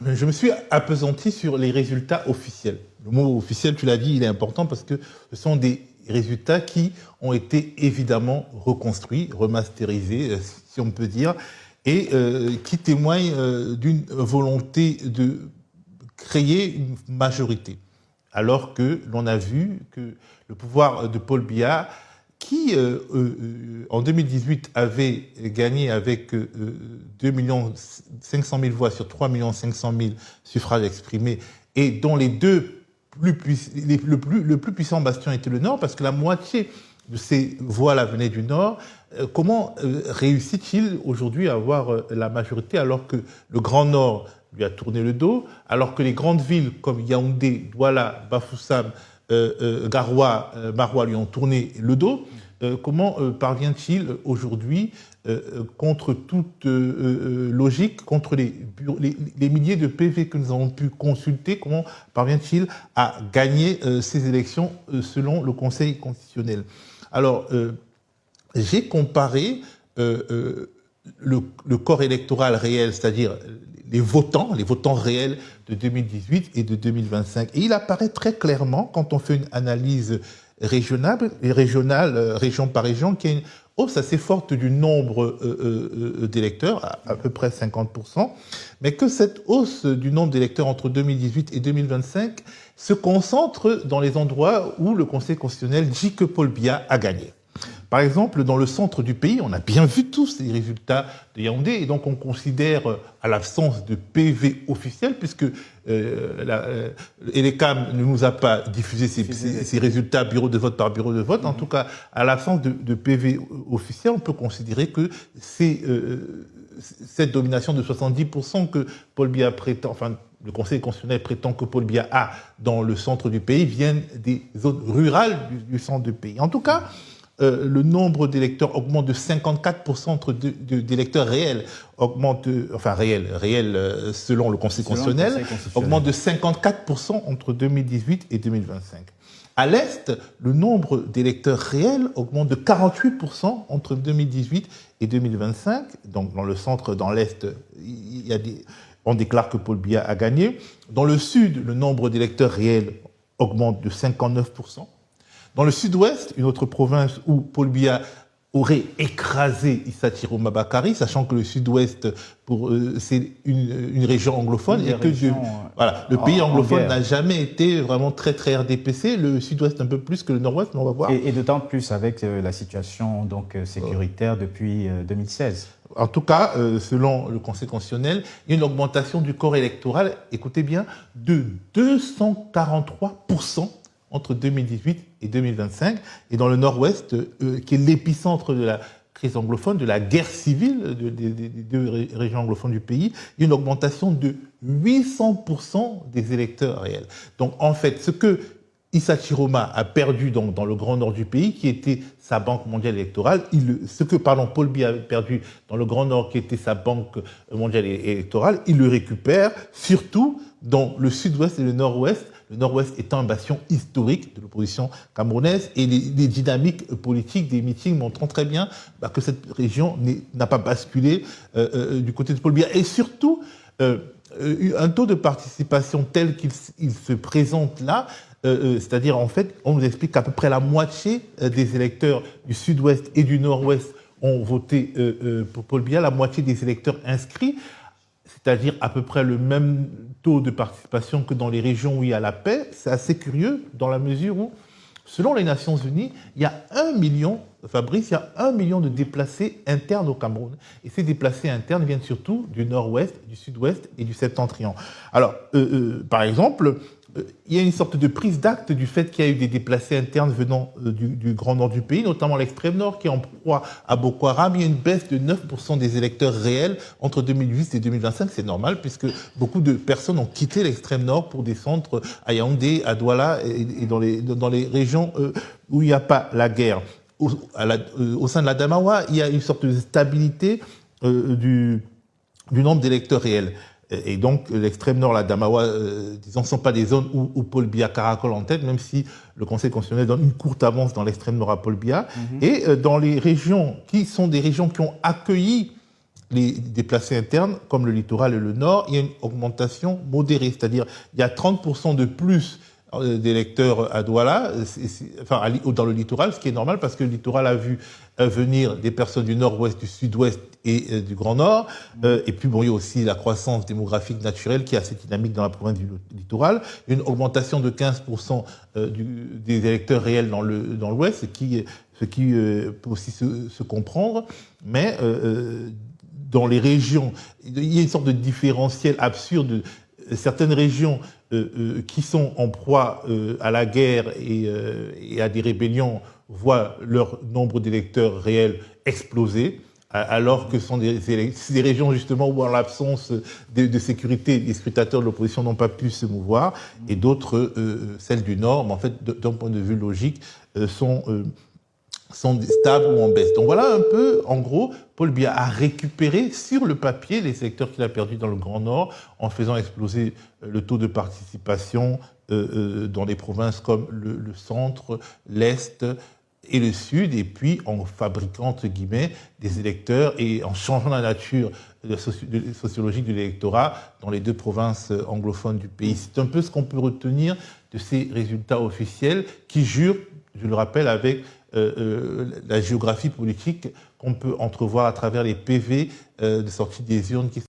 je me suis appesanti sur les résultats officiels. Le mot officiel, tu l'as dit, il est important parce que ce sont des résultats qui ont été évidemment reconstruits, remasterisés, si on peut dire, et qui témoignent d'une volonté de créer une majorité. Alors que l'on a vu que le pouvoir de Paul Biya, qui en 2018 avait gagné avec 2 500 000 voix sur 3 500 000 suffrages exprimés, et dont les deux le plus puissant bastion était le Nord, parce que la moitié de ces voix-là venaient du Nord. Comment réussit-il aujourd'hui à avoir la majorité alors que le Grand Nord lui a tourné le dos, alors que les grandes villes comme Yaoundé, Douala, Bafoussam, Garoua, Maroua lui ont tourné le dos? Comment parvient-il aujourd'hui, contre toute logique, contre les milliers de PV que nous avons pu consulter, comment parvient-il à gagner ces élections selon le Conseil constitutionnel? Alors, j'ai comparé le corps électoral réel, c'est-à-dire les votants réels de 2018 et de 2025. Et il apparaît très clairement, quand on fait une analyse régionale, région par région, qu'il y a une hausse assez forte du nombre d'électeurs, à peu près 50%, mais que cette hausse du nombre d'électeurs entre 2018 et 2025 se concentre dans les endroits où le Conseil constitutionnel dit que Paul Biya a gagné. Par exemple, dans le centre du pays, on a bien vu tous les résultats de Yaoundé, et donc on considère, à l'absence de PV officiel, puisque ELECAM ne nous a pas diffusé ces résultats bureau de vote par bureau de vote, en tout cas, à l'absence de PV officiel, on peut considérer que cette domination de 70% que Paul Biya prétend, enfin, le Conseil constitutionnel prétend que Paul Biya a dans le centre du pays, viennent des zones rurales du centre du pays. En tout cas, le nombre d'électeurs augmente de 54% entre d'électeurs réels, réels selon le Conseil constitutionnel, augmente de 54% entre 2018 et 2025. À l'Est, le nombre d'électeurs réels augmente de 48% entre 2018 et 2025. Donc dans le centre, dans l'Est, on déclare que Paul Biya a gagné. Dans le Sud, le nombre d'électeurs réels augmente de 59%. Dans le Sud-Ouest, une autre province où Paul Biya aurait écrasé Issa Chiroma Bakary, sachant que le Sud-Ouest, c'est une région anglophone, et que le pays anglophone n'a jamais été vraiment très RDPC, le Sud-Ouest un peu plus que le Nord-Ouest, mais on va voir. Et d'autant plus avec la situation donc, sécuritaire depuis 2016. En tout cas, selon le Conseil constitutionnel, il y a une augmentation du corps électoral, écoutez bien, de 243% entre 2018 et 2025, et dans le Nord-Ouest, qui est l'épicentre de la crise anglophone, de la guerre civile des deux régions anglophones du pays, il y a une augmentation de 800% des électeurs réels. Donc en fait, ce que Issa Chiroma a perdu dans le Grand Nord du pays, qui était sa banque mondiale électorale, Paul Biya a perdu dans le Grand Nord, qui était sa banque mondiale électorale, il le récupère surtout dans le Sud-Ouest et le Nord-Ouest, le Nord-Ouest étant un bastion historique de l'opposition camerounaise, et les dynamiques politiques des meetings montrant très bien que cette région n'a pas basculé du côté de Paul Biya. Et surtout, un taux de participation tel qu'il se présente là, c'est-à-dire en fait, on nous explique qu'à peu près la moitié des électeurs du Sud-Ouest et du Nord-Ouest ont voté pour Paul Biya, la moitié des électeurs inscrits, c'est-à-dire à peu près le même taux de participation que dans les régions où il y a la paix. C'est assez curieux dans la mesure où, selon les Nations Unies, il y a 1 million, Fabrice, il y a 1 million de déplacés internes au Cameroun. Et ces déplacés internes viennent surtout du Nord-Ouest, du Sud-Ouest et du Septentrion. Alors, par exemple, il y a une sorte de prise d'acte du fait qu'il y a eu des déplacés internes venant du Grand Nord du pays, notamment l'extrême Nord, qui est en proie à Boko Haram. Il y a une baisse de 9% des électeurs réels entre 2008 et 2025. C'est normal, puisque beaucoup de personnes ont quitté l'extrême Nord pour descendre à Yaoundé, à Douala et dans les régions où il n'y a pas la guerre. Au sein de la Damawa, il y a une sorte de stabilité du nombre d'électeurs réels. Et donc, l'extrême nord, la Damawa, disons, ne sont pas des zones où Paul Biya caracole en tête, même si le Conseil constitutionnel donne une courte avance dans l'extrême nord à Paul Biya. Et dans les régions qui sont des régions qui ont accueilli les déplacés internes, comme le littoral et le nord, il y a une augmentation modérée, c'est-à-dire il y a 30% de plus d'électeurs à Douala, dans le littoral, ce qui est normal parce que le littoral a vu venir des personnes du nord-ouest, du sud-ouest et du Grand Nord. Et puis, bon, il y a aussi la croissance démographique naturelle qui est assez dynamique dans la province du littoral. Une augmentation de 15% des électeurs réels dans l'ouest, ce qui peut aussi se comprendre. Mais dans les régions, il y a une sorte de différentiel absurde. Certaines régions qui sont en proie à la guerre et à des rébellions voient leur nombre d'électeurs réels exploser, alors que ce sont des régions justement où, en l'absence de sécurité, les scrutateurs de l'opposition n'ont pas pu se mouvoir, et d'autres, celles du Nord, mais en fait, d'un point de vue logique, sont stables ou en baisse. Donc voilà un peu, en gros, Paul Biya a récupéré sur le papier les secteurs qu'il a perdus dans le Grand Nord en faisant exploser le taux de participation dans des provinces comme le centre, l'Est et le Sud, et puis en fabriquant, entre guillemets, des électeurs et en changeant la nature sociologique de l'électorat dans les deux provinces anglophones du pays. C'est un peu ce qu'on peut retenir de ces résultats officiels qui jurent, je le rappelle, avec la géographie politique qu'on peut entrevoir à travers les PV de sortie des urnes qui